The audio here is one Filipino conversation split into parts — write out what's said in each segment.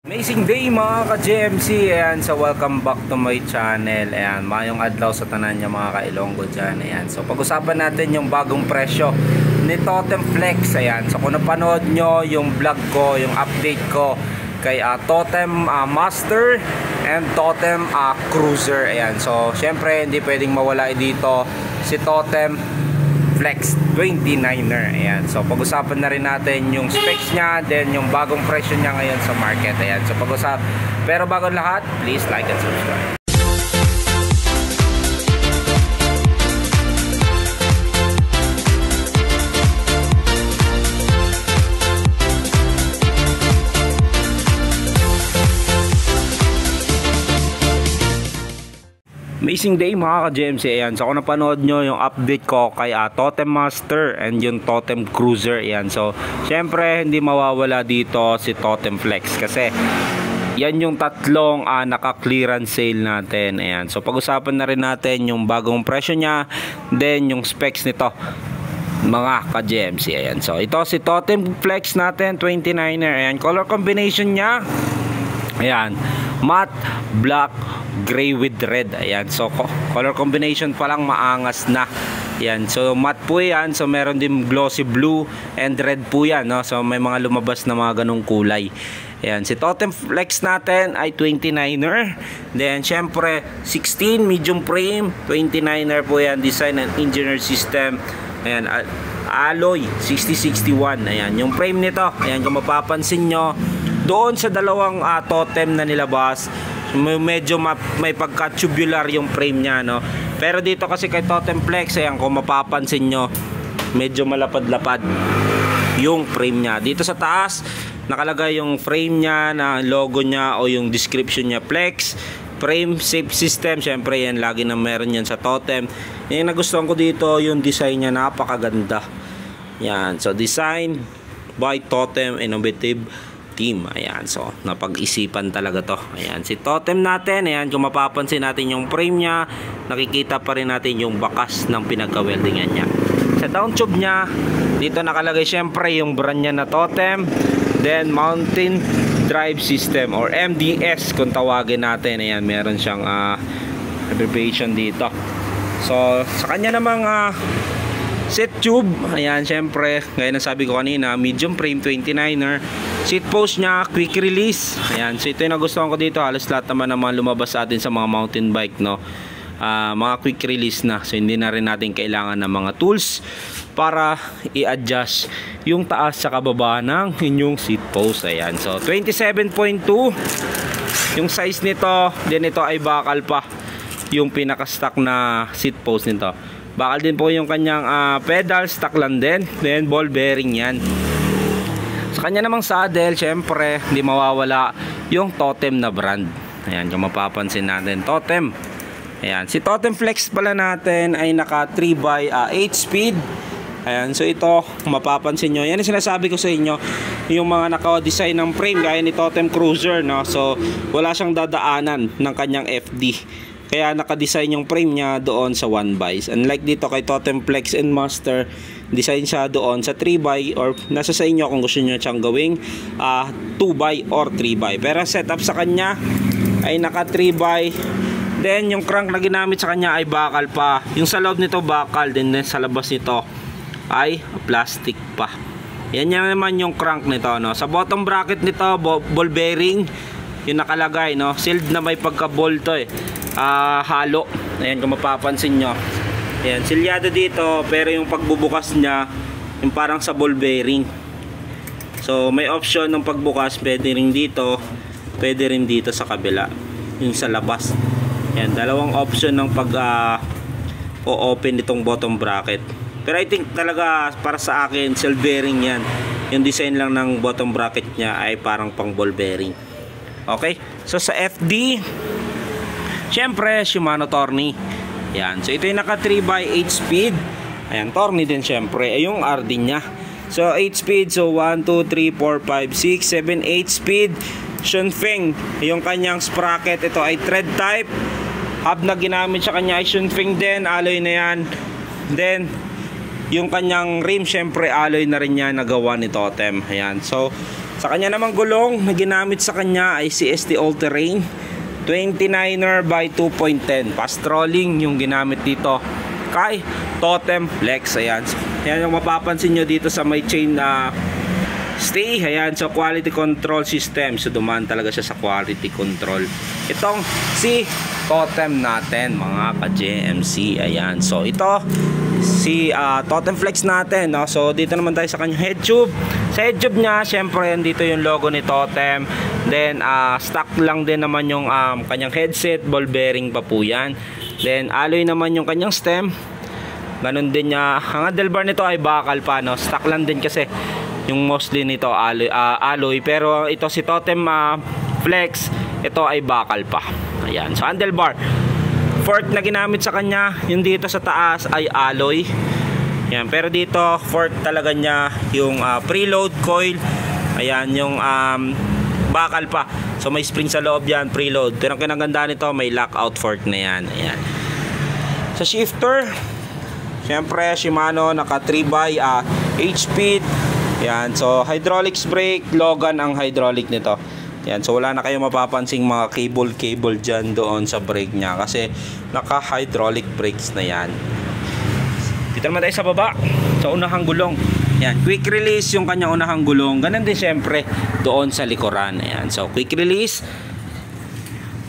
Amazing day mga ka-GMC. Ayan, so welcome back to my channel. Ayan, mayong adlaw sa tanan niya mga ka-Ilonggo dyan. Ayan, so pag-usapan natin yung bagong presyo ni Totem Flex. Ayan, so kung napanood nyo yung vlog ko, yung update ko kay Totem Master and Totem Cruiser. Ayan, so syempre hindi pwedeng mawala dito si Totem Flex 29er. Ayan, so pag-usapan na rin natin yung specs niya, then yung bagong presyo niya ngayon sa market. Ayan, so pag-usap. Pero bago lahat, please like and subscribe. Amazing day mga ka-GMC. Ayan, so kung napanood nyo yung update ko kay Totem Master and yung Totem Cruiser, ayan, so syempre hindi mawawala dito si Totem Flex kasi yan yung tatlong naka-clearance sale natin. Ayan, so pag-usapan na rin natin yung bagong presyo nya, then yung specs nito mga ka-GMC. Ayan, so ito si Totem Flex natin 29er. Ayan, color combination nya, ayan, matte black gray with red. Ayan, so color combination pa lang maangas na. Ayan, so matte po yan. So meron din glossy blue and red po yan, no? So may mga lumabas na mga ganong kulay. Ayan, si Totem Flex natin ay 29er. Then syempre 16 medium frame, 29er po yan. Design and engineer system. Ayan, alloy 6061. Ayan, yung frame nito, ayan, kung mapapansin nyo doon sa dalawang totem na nilabas, medyo may pagka-tubular yung frame nya, no? Pero dito kasi kay Totem Flex, ayan, kung mapapansin nyo, medyo malapad-lapad yung frame nya. Dito sa taas nakalagay yung frame nya na logo nya o yung description nya, Flex frame safe system. Syempre yan, lagi na meron yan sa Totem. Yung nagustuhan ko dito, yung design nya, napakaganda. Yan, so design by Totem Innovative Team. Ayan, so napag-isipan talaga to. Ayan, si Totem natin, ayan, kung mapapansin natin yung frame nya, nakikita pa rin natin yung bakas ng pinagka-weldingan nya. Sa down tube nya, dito nakalagay syempre yung brand nya na Totem, then Mountain Drive System or MDS kung tawagin natin. Ayan, meron siyang abbreviation dito. So sa kanya namang set tube, ayan, syempre gaya na sabi ko kanina, medium frame 29er. Seat post nya quick release. Ayan, so ito yung nagustuhan ko dito. Halos lahat naman ng mga lumabas sa atin sa mga mountain bike, no, mga quick release na. So hindi na rin natin kailangan ng mga tools para i-adjust yung taas sa kababa ng inyong seat post. Ayan, so 27.2 yung size nito. Then ito ay bakal pa yung pinaka-stock na seat post nito. Bakal din po yung kanyang pedal, stock lang din. Then ball bearing yan. Sa kanya namang saddle, syempre hindi mawawala yung Totem na brand. Ayan, kung mapapansin natin, Totem. Ayan, si Totem Flex pala natin ay naka 3x8 speed. Ayan, so ito mapapansin nyo, yan yung sinasabi ko sa inyo, yung mga naka-design ng frame gaya ni Totem Cruiser, no? So wala siyang dadaanan ng kanyang FD, kaya naka-design yung frame niya doon sa 1x. Unlike dito kay Totem Flex and Master, design siya doon sa 3x, or nasa sa inyo kung gusto niyo siyang gawing 2x or 3x. Pero setup sa kanya ay naka 3x. Then yung crank na ginamit sa kanya ay bakal pa. Yung sa loob nito bakal din, sa labas nito ay plastic pa. Yan naman yung crank nito, no? Sa bottom bracket nito, ball bearing yung nakalagay, no? Sealed na, may pagka-ball to halo. Ayan, kung mapapansin nyo, ayan, silyado dito, pero yung pagbubukas nya yung parang sa ball bearing. So may option ng pagbukas, pwede rin dito, pwede rin dito sa kabila, yung sa labas. Ayan, dalawang option ng pag o-open itong bottom bracket. Pero I think talaga para sa akin, shell bearing yan. Yung design lang ng bottom bracket nya ay parang pang ball bearing. Okay, so sa FD, syempre Shimano Tourney. Yan, so ito yung naka 3x8 speed. Ayan, Tourney din syempre, ay yung RD nya. So 8 speed, so 1, 2, 3, 4, 5, 6, 7, 8 speed. Shunfeng, yung kanyang sprocket, ito ay thread type. Hub na ginamit sa kanya ay Shunfeng din, alloy na yan. Then Yung kanyang rim, syempre alloy na rin yan nagawa ni Totem. Ayan. So sa kanya namang gulong na ginamit sa kanya ay CST All Terrain 29er by 2.10. Fast rolling yung ginamit dito kay Totem Flex. Ayan. So, ayan yung mapapansin nyo dito sa may chain na stay. Ayan. So quality control system. So dumaan talaga siya sa quality control. Itong si Totem natin mga ka-JMC. Ayan. So ito si Totem Flex natin, no? So dito naman tayo sa kanyang head tube. Sa head tube niya, syempre dito yung logo ni Totem. Then stock lang din naman yung kanyang headset, ball bearing pa po yan. Then alloy naman yung kanyang stem. Ganun din niya. Ang handlebar nito ay bakal pa, no? Stock lang din kasi yung mostly nito alloy, pero ito si Totem Flex, ito ay bakal pa. Ayan. So handlebar, fork na ginamit sa kanya, yung dito sa taas ay alloy. Ayan, pero dito fork talaga niya yung preload coil. Ayan, yung bakal pa. So may spring sa loob yan, preload. Pero ang kinagandaan nito, may lockout fork na yan. Ayan. Sa shifter, syempre Shimano naka 3x speed. Ayan, so hydraulics brake, Logan ang hydraulic nito. Yan, so wala na kayo mapapansing mga cable dyan doon sa brake nya kasi naka hydraulic brakes na yan. Dito naman tayo sa baba, sa unahang gulong. Yan, quick release yung kanyang unahang gulong. Ganun din syempre doon sa likuran. Ayan, so quick release,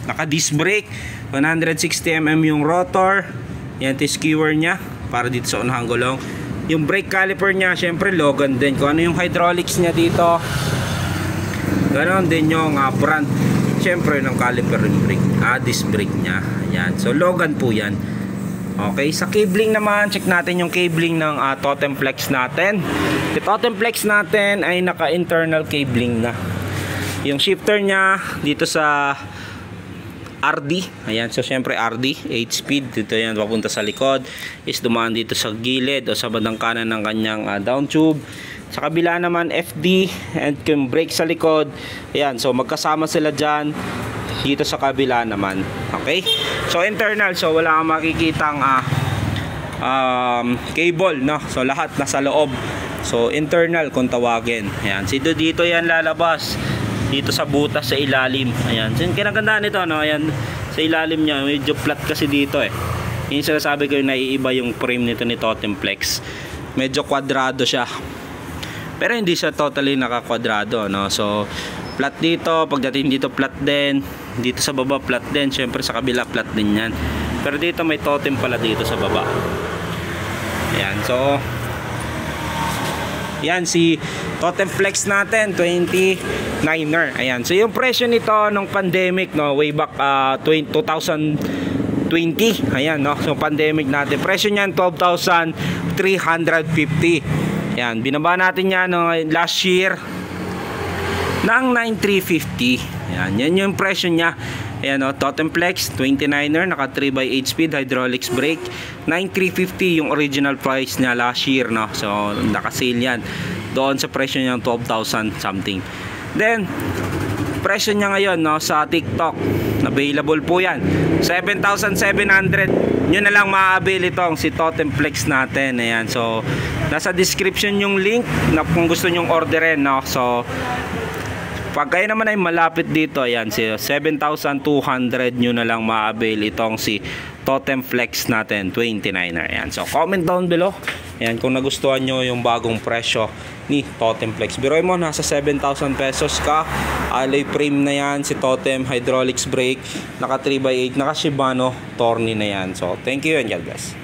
naka disc brake, 160mm yung rotor. Yan, skewer nya para dito sa unahang gulong. Yung brake caliper nya syempre Logan din. Kung ano yung hydraulics nya dito, ganon din yung brand syempre ng caliper ring brake, disc brake nya. Ayan, so Logan po yan. Okay, sa cabling naman, check natin yung cabling ng Totem Flex natin. Yung Totem Flex natin ay naka internal cabling na. Yung shifter nya dito sa RD, ayan, so syempre RD 8 speed, dito yan papunta sa likod, is dumaan dito sa gilid o sa bandang kanan ng kanyang down tube. Sa kabila naman FD and yung brake sa likod. Ayan, so magkasama sila dyan dito sa kabila naman. Okay, so internal, so wala kang makikitang cable, no? So lahat nasa loob. So internal kung tawagin. Ayan, so dito yan lalabas dito sa butas sa ilalim. Ayan, so yung kinagandaan nito, no? Ayan, sa ilalim nya medyo flat kasi dito yung sinasabi ko, yung naiiba yung frame nito ni Totem Flex. Medyo kwadrado siya, pero hindi siya totally naka-kwadrado, no? So flat dito, pagdating dito flat din, dito sa baba flat din, syempre sa kabila flat din yan, pero dito may totem pala dito sa baba. Ayan, so yan si Totem Flex natin 29er. Ayan, so yung presyo nito nung pandemic, no, way back 2020, ayan, no, so pandemic natin, presyo niyan 12,350. Ayan, binaba natin yan, no, last year ng 9,350. Ayan, yan yung presyo niya. Ayan, no, Totem Flex 29er, naka 3x8 speed, hydraulics brake, 9,350 yung original price niya last year, no. So naka-sale yan doon sa presyo niya 12,000 something. Then presyo niya ngayon, no, sa TikTok available po yan 7,700. Nyo na lang ma-avail itong si Totem Flex natin. Ayan, so nasa description yung link na kung gusto nyong orderin, no. So pag kayo naman ay malapit dito, ayan, si 7,200 nyo na lang ma-avail itong si Totem Flex natin 29er. Ayan, so comment down below, ayan, kung nagustuhan nyo yung bagong presyo ni Totem Flex. Biroy mo, nasa 7,000 pesos ka. Alloy frame na yan si Totem, hydraulics brake, naka 3x8, naka Shimano Tourney na yan. So thank you and God bless.